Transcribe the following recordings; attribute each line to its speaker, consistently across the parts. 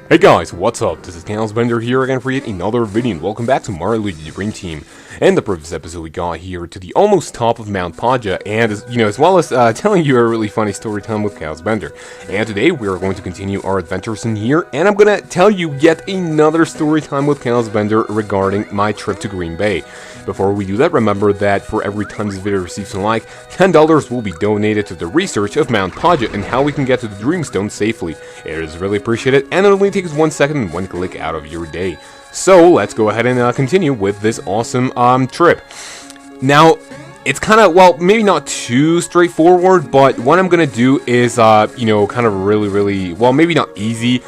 Speaker 1: Hey guys, what's up? This is Kaozbender here again for yet another video, and welcome back to Mario Luigi Dream Team. In the previous episode, we got here to the almost top of Mount Paja, and as well as telling you a really funny story time with Kaozbender. And today we are going to continue our adventures in here, and I'm gonna tell you yet another story time with Kaozbender regarding my trip to Green Bay. Before we do that, remember that for every time this video receives a like, $10 will be donated to the research of Mount Paja and how we can get to the Dreamstone safely. It is really appreciated, and it only takes 1 second and 1 click out of your day. So let's go ahead and continue with this awesome trip. Now, it's kind of, well, maybe not too straightforward, but what I'm gonna do is, kind of really, well, maybe not easy.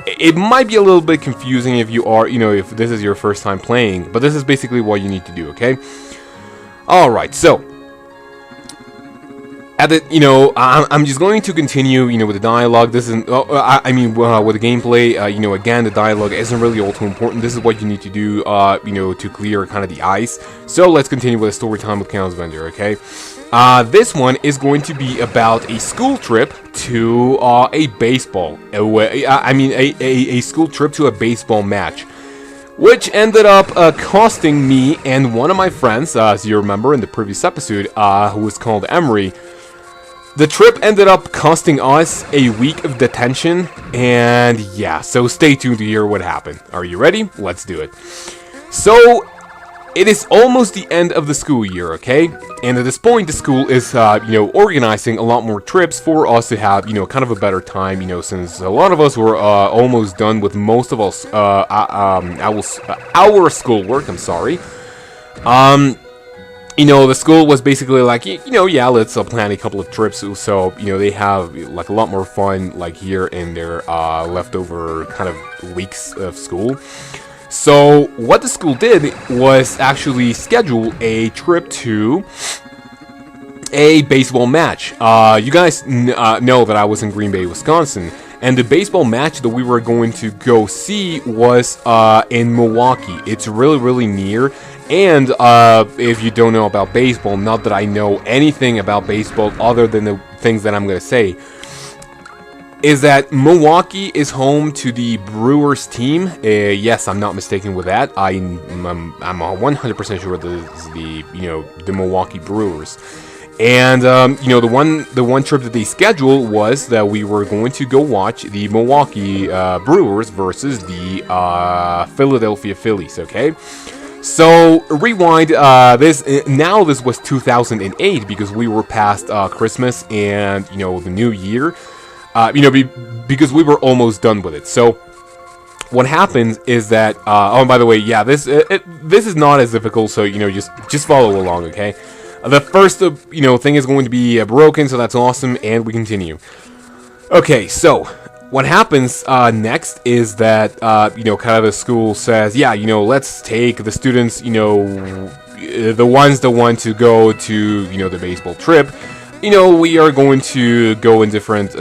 Speaker 1: It might be a little bit confusing if you are, if this is your first time playing, but this is basically what you need to do, okay? Alright, so I'm just going to continue, with the dialogue. This isn't, with the gameplay, again, the dialogue isn't really all too important. This is what you need to do, to clear kind of the ice. So let's continue with the story time with Kaozbender, okay? This one is going to be about a school trip to a baseball, a school trip to a baseball match, which ended up costing me and one of my friends, as you remember in the previous episode, who was called Emery. The trip ended up costing us a week of detention, and yeah, so stay tuned to hear what happened. Are you ready? Let's do it. So, it is almost the end of the school year, okay? And at this point, the school is, organizing a lot more trips for us to have, kind of a better time, since a lot of us were almost done with most of us, our schoolwork, I'm sorry. The school was basically like, yeah, let's plan a couple of trips, so, they have, like, a lot more fun, like, here in their leftover kind of weeks of school. So, what the school did was actually schedule a trip to a baseball match. You guys know that I was in Green Bay, Wisconsin, and the baseball match that we were going to go see was in Milwaukee. It's really near, and if you don't know about baseball, not that I know anything about baseball other than the things that I'm going to say, is that Milwaukee is home to the Brewers team. Yes, I'm not mistaken with that. I'm 100% sure that this is the Milwaukee Brewers. And the one trip that they scheduled was that we were going to go watch the Milwaukee Brewers versus the Philadelphia Phillies. Okay, so rewind. This was 2008 because we were past Christmas and the New Year. Because we were almost done with it. So what happens is that oh, and by the way, yeah, this is not as difficult, so just follow along, okay? The first thing is going to be broken, so that's awesome, and we continue. Okay, so what happens next is that kind of the school says, yeah, let's take the students, the ones that want to go to the baseball trip. We are going to go in different,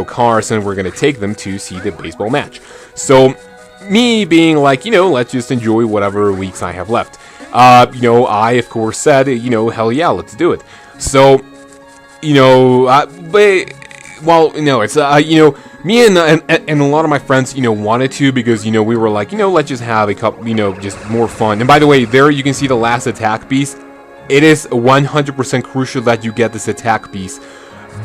Speaker 1: cars, and we're going to take them to see the baseball match. So, me being like, let's just enjoy whatever weeks I have left. I, of course, said, hell yeah, let's do it. So, me and a lot of my friends, wanted to, because, we were like, let's just have a couple, just more fun. And by the way, there you can see the last attack piece. It is 100% crucial that you get this attack piece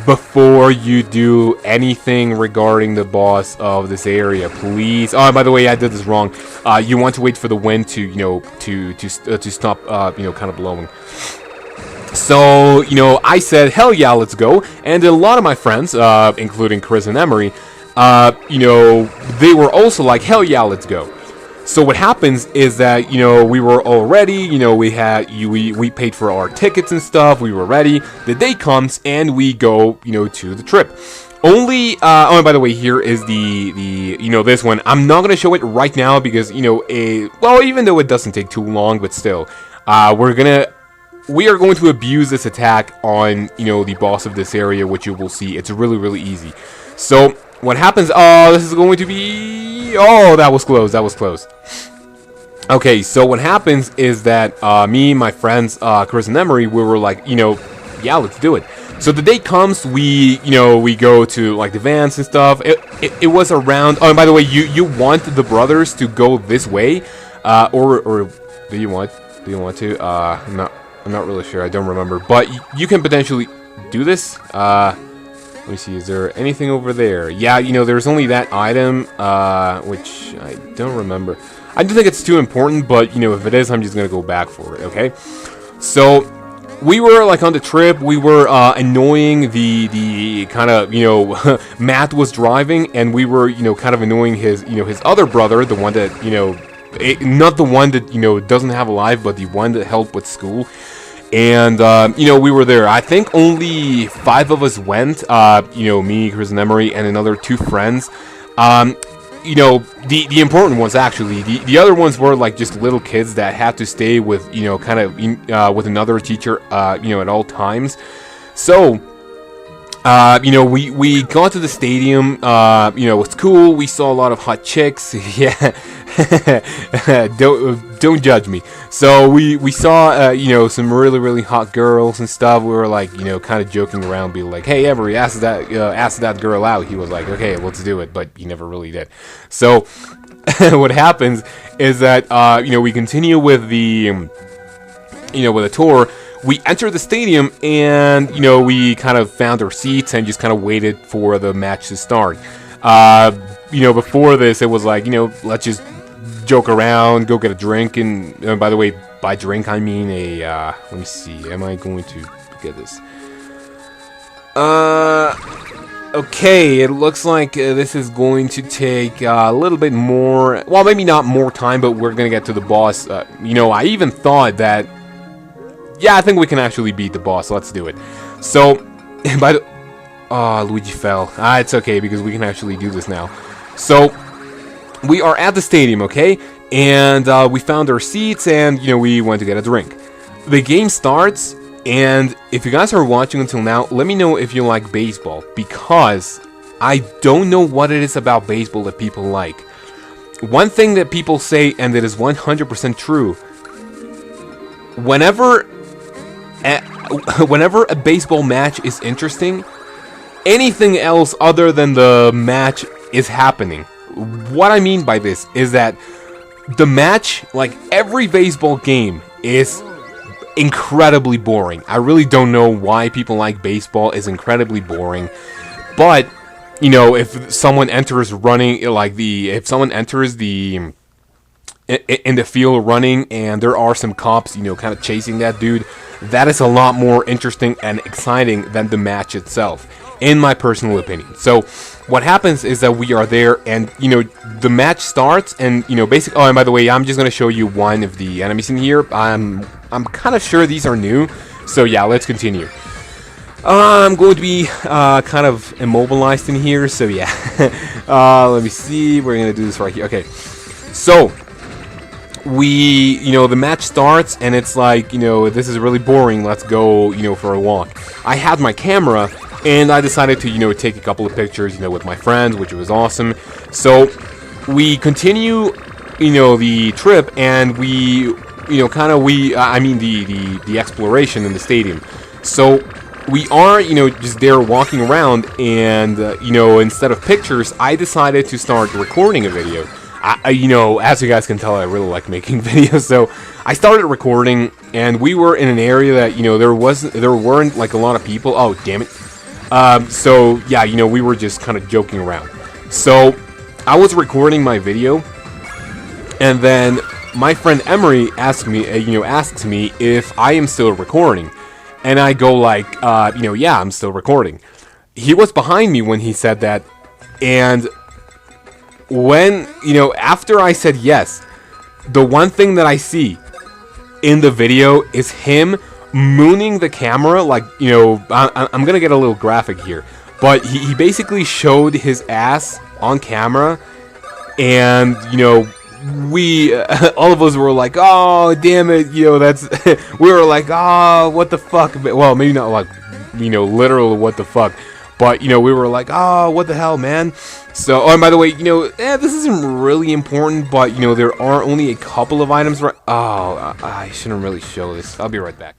Speaker 1: before you do anything regarding the boss of this area, please. Oh, by the way, I did this wrong. You want to wait for the wind to, to stop, kind of blowing. So, I said, hell yeah, let's go. And a lot of my friends, including Chris and Emery, they were also like, hell yeah, let's go. So what happens is that, we were all ready, we paid for our tickets and stuff, we were ready, the day comes, and we go, to the trip. Only, oh, and by the way, here is this one. I'm not going to show it right now because, well, even though it doesn't take too long, but still, we are going to abuse this attack on, the boss of this area, which you will see. It's really easy. So, what happens, oh, this is going to be, oh, that was close. Okay, so what happens is that, me, my friends, Chris and Emery, we were like, yeah, let's do it. So the day comes, we go to like the vans and stuff. It was around. Oh, and by the way, you want the brothers to go this way, or do you want to? I'm not really sure. I don't remember, but you can potentially do this. Let me see. Is there anything over there? Yeah, there's only that item, which I don't remember. I don't think it's too important, but if it is, I'm just gonna go back for it. Okay. So we were like on the trip. We were annoying the kind of Matt was driving, and we were kind of annoying his his other brother, the one that not the one that doesn't have a life, but the one that helped with school. And we were there. I think only 5 of us went. Me, Chris, and Emery, and another 2 friends. The important ones actually. The other ones were like just little kids that had to stay with kind of with another teacher at all times. So we got to the stadium. It's cool. We saw a lot of hot chicks. Yeah. Don't judge me. So we saw some really hot girls and stuff. We were like kind of joking around, being like, "Hey, Avery, ask that girl out." He was like, "Okay, let's do it," but he never really did. So what happens is that we continue with the with the tour. We entered the stadium, and we kind of found our seats and just kind of waited for the match to start. Before this, it was like let's just joke around, go get a drink, and by the way, by drink I mean a let me see, am I going to get this? Okay, it looks like this is going to take a little bit more, well, maybe not more time, but we're gonna get to the boss. I even thought that, yeah, I think we can actually beat the boss. Let's do it. So, by the, Luigi fell. It's okay, because we can actually do this now. So we are at the stadium, okay? And we found our seats, and we went to get a drink. The game starts, and if you guys are watching until now, let me know if you like baseball, because I don't know what it is about baseball that people like. One thing that people say, and that is 100% true, whenever a baseball match is interesting, anything else other than the match is happening. What I mean by this is that the match, like every baseball game, is incredibly boring. I really don't know why people like baseball. It's incredibly boring. But, if someone enters running, if someone enters in the field running, and there are some cops, kind of chasing that dude, that is a lot more interesting and exciting than the match itself, in my personal opinion. So what happens is that we are there, and the match starts, and basically, oh, and by the way, I'm just gonna show you one of the enemies in here. I'm kind of sure these are new, so yeah, let's continue. I'm going to be kind of immobilized in here, so yeah. Let me see, we're gonna do this right here. Okay, so we, the match starts, and it's like, this is really boring, let's go, for a walk. I had my camera, and I decided to, take a couple of pictures, with my friends, which was awesome. So we continue, the trip, and we, I mean the exploration in the stadium. So we are, just there walking around, and, instead of pictures, I decided to start recording a video. As you guys can tell, I really like making videos, so I started recording, and we were in an area that, there weren't, like, a lot of people. Oh, damn it. So, yeah, we were just kind of joking around. So, I was recording my video, and then my friend Emery asks me if I am still recording. And I go like, yeah, I'm still recording. He was behind me when he said that, and when, after I said yes, the one thing that I see in the video is him mooning the camera, like, I'm gonna get a little graphic here, but he basically showed his ass on camera, and, we, all of us were like, oh, damn it, that's, we were like, oh, what the fuck, well, maybe not like, literal what the fuck, but, we were like, oh, what the hell, man. So, oh, and by the way, this isn't really important, but, there are only a couple of items right, oh, I shouldn't really show this, I'll be right back.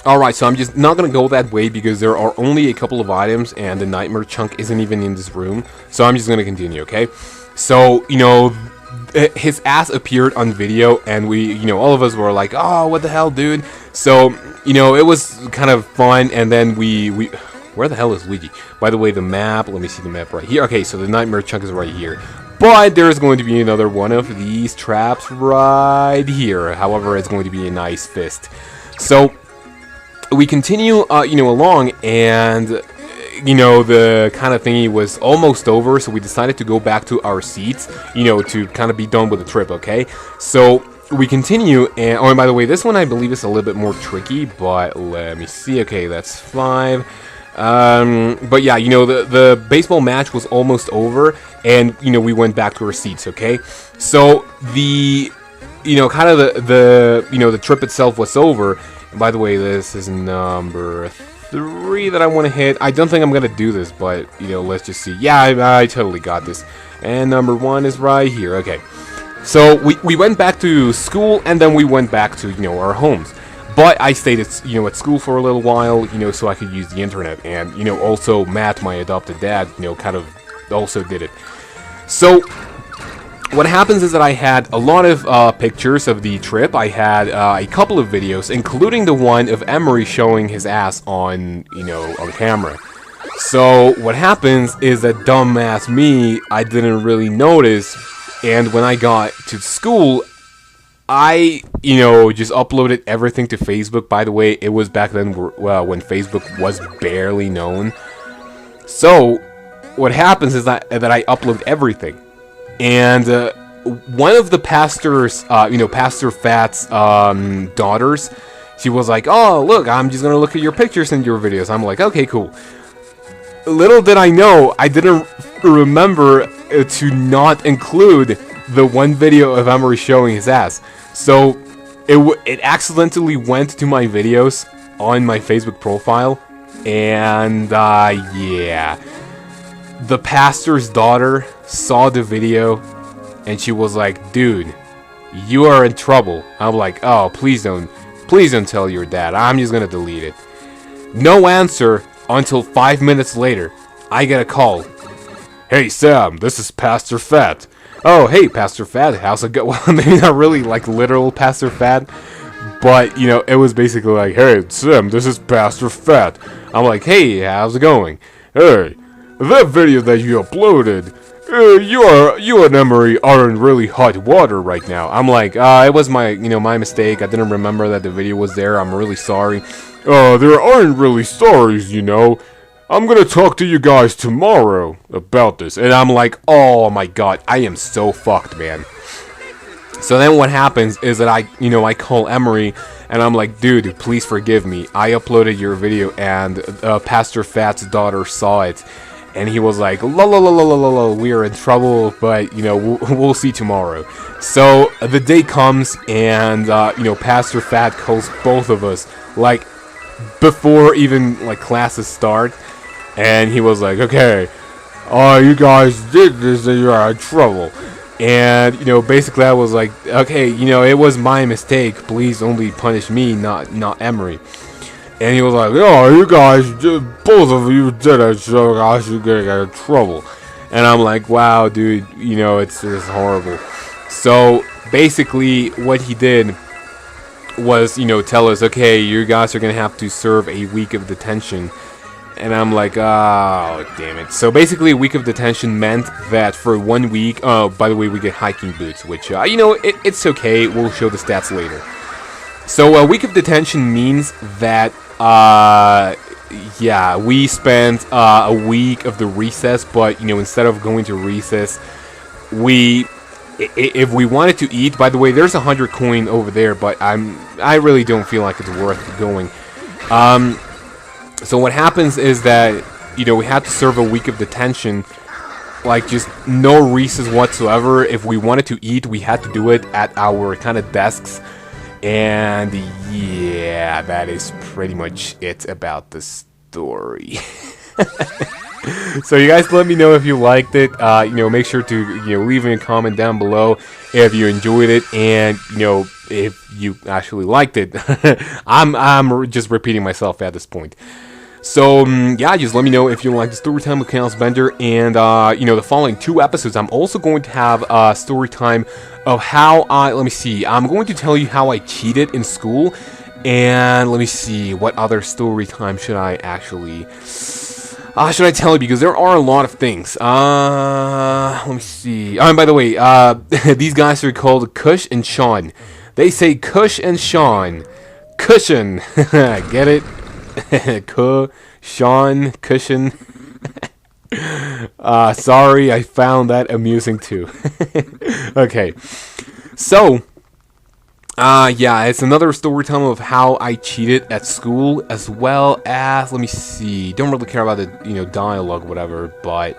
Speaker 1: Alright, so I'm just not gonna go that way because there are only a couple of items and the nightmare chunk isn't even in this room. So I'm just gonna continue, okay? So, you know, his ass appeared on video and we, you know, all of us were like, oh, what the hell, dude? So, you know, it was kind of fun, and then we where the hell is Luigi? By the way, the map, let me see the map right here. Okay, so the nightmare chunk is right here. But there's going to be another one of these traps right here. However, it's going to be a nice fist. So, we continue, you know, along, and, you know, the kind of thingy was almost over, so we decided to go back to our seats, you know, to kind of be done with the trip, okay? So, we continue, and, oh, and by the way, this one I believe is a little bit more tricky, but let me see. Okay, that's 5. But yeah, you know, the baseball match was almost over, and, you know, we went back to our seats, okay? So, the, you know, kind of the you know, the trip itself was over. And by the way, this is number 3 that I want to hit. I don't think I'm going to do this, but, you know, let's just see. Yeah, I totally got this. And number 1 is right here. Okay. So, we went back to school, and then we went back to, you know, our homes. But I stayed at, you know, at school for a little while, you know, so I could use the internet. And, you know, also Matt, my adopted dad, you know, kind of also did it. So, what happens is that I had a lot of pictures of the trip. I had a couple of videos, including the one of Emery showing his ass on, you know, on camera. So, what happens is that dumbass me, I didn't really notice, and when I got to school, I, you know, just uploaded everything to Facebook. By the way, it was back then, well, when Facebook was barely known. So, what happens is that I upload everything. And one of the pastor's, you know, Pastor Fat's daughters, she was like, oh, look, I'm just going to look at your pictures and your videos. I'm like, okay, cool. Little did I know, I didn't remember to not include the one video of Emery showing his ass. So, it accidentally went to my videos on my Facebook profile. And, yeah. The pastor's daughter saw the video, and she was like, dude, you are in trouble. I'm like, oh, please don't tell your dad. I'm just gonna delete it. No answer until 5 minutes later. I get a call. Hey, Sam, this is Pastor Fat. Oh, hey, Pastor Fat, how's it go? Well, maybe not really like literal Pastor Fat, but, you know, it was basically like, hey, Sam, this is Pastor Fat. I'm like, hey, how's it going? Hey, that video that you uploaded, you and Emery are in really hot water right now. I'm like, it was my mistake. I didn't remember that the video was there. I'm really sorry. There aren't really stories, you know. I'm gonna talk to you guys tomorrow about this. And I'm like, oh my god, I am so fucked, man. So then what happens is that I call Emery, and I'm like, dude, please forgive me. I uploaded your video, and Pastor Fat's daughter saw it. And he was like, la, we are in trouble, but, you know, we'll see tomorrow. So, the day comes, and, you know, Pastor Fat calls both of us, like, before even, like, classes start. And he was like, okay, you guys did this, and you're in trouble. And, you know, basically I was like, okay, you know, it was my mistake. Please only punish me, not Emery. And he was like, oh, you guys, both of you did it, so I should get in trouble. And I'm like, wow, dude, you know, it's horrible. So, basically, what he did was, you know, tell us, okay, you guys are going to have to serve a week of detention. And I'm like, oh, damn it. So, basically, a week of detention meant that for 1 week, by the way, we get hiking boots, which, you know, it's okay. We'll show the stats later. So, a week of detention means that, yeah, we spent a week of the recess, but, you know, instead of going to recess, if we wanted to eat, by the way, there's 100 coin over there, but I really don't feel like it's worth going. So what happens is that, you know, we had to serve a week of detention, like just no recess whatsoever. If we wanted to eat, we had to do it at our kind of desks. And yeah, that is pretty much it about the story. So you guys let me know if you liked it. You know, make sure to, you know, leave a comment down below if you enjoyed it. And, you know, if you actually liked it. I'm just repeating myself at this point. So, yeah, just let me know if you like the story time with Kaozbender, and, the following 2 episodes, I'm also going to have a story time of how let me see, I'm going to tell you how I cheated in school, and let me see, what other story time should I actually, should I tell you, because there are a lot of things. Let me see, and by the way, these guys are called Kush and Sean. They say Kush and Sean. Cushion, get it? Sean Cushion. Sorry, I found that amusing too. Okay, so yeah, it's another story time of how I cheated at school, as well as, let me see, don't really care about the dialogue, whatever, but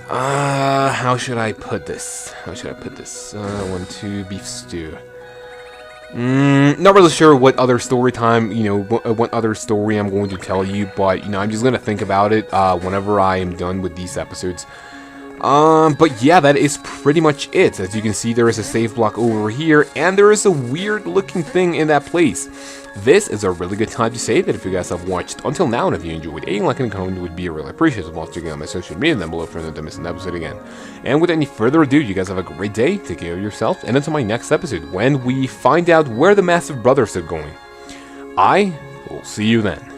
Speaker 1: how should I put this? 1, 2 beef stew. Not really sure what other story time, what other story I'm going to tell you, but, I'm just gonna think about it, whenever I am done with these episodes. But yeah, that is pretty much it. As you can see, there is a save block over here, and there is a weird looking thing in that place. This is a really good time to say that if you guys have watched until now, and if you enjoyed, a like and comment would be really appreciated. While checking out my social media down below for not to miss an episode again. And with any further ado, you guys have a great day, take care of yourself, and until my next episode, when we find out where the Massive Brothers are going. I will see you then.